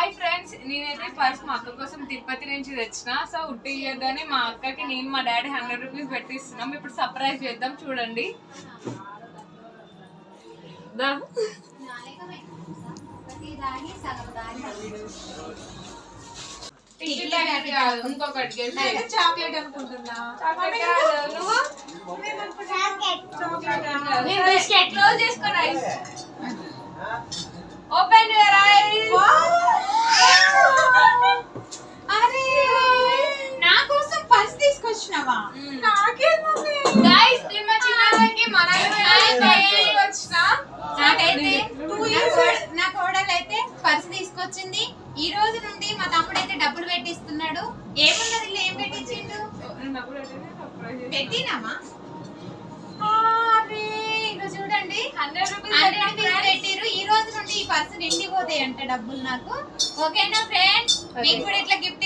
Hi friends, నేనైతే purse మా అక్క కోసం తిరుపతి నుంచి తెచ్చిన. సో ఉట్టి ఇయ్యగానే మా అక్కకి నేను మా డాడీ 100 రూపీస్ పెట్టిస్తున్నాం. ఇప్పుడు సర్ప్రైజ్ చేద్దాం, చూడండి. ఇంకొకటి చాక్లెట్ అనుకుంటున్నా. క్లోజ్ చేసుకోండి. Eyes open your eyes. అరే నా కోసం పర్స్ తీసుకొచ్చినావా? గైస్ నిన్న చిన్నకి వచ్చిన నాకైతే 2 years నా కోడలు అయితే పర్స్ తీసుకొచ్చింది. ఈ రోజు నుండి మా తమ్ముడు అయితే డబ్బులు పెట్టిస్తున్నాడు. ఏమున్నది ఏం పెట్టించిండు? పెట్టినామా? చూడండి 100 రూపీస్ పెట్టిరు. ఈ రోజు నుండి ఈ పర్స్ నిండిపోతాయి అంట డబ్బులు నాకు. ఓకేనా ఫ్రెండ్స్? మీకు కూడా ఇట్లా గిఫ్ట్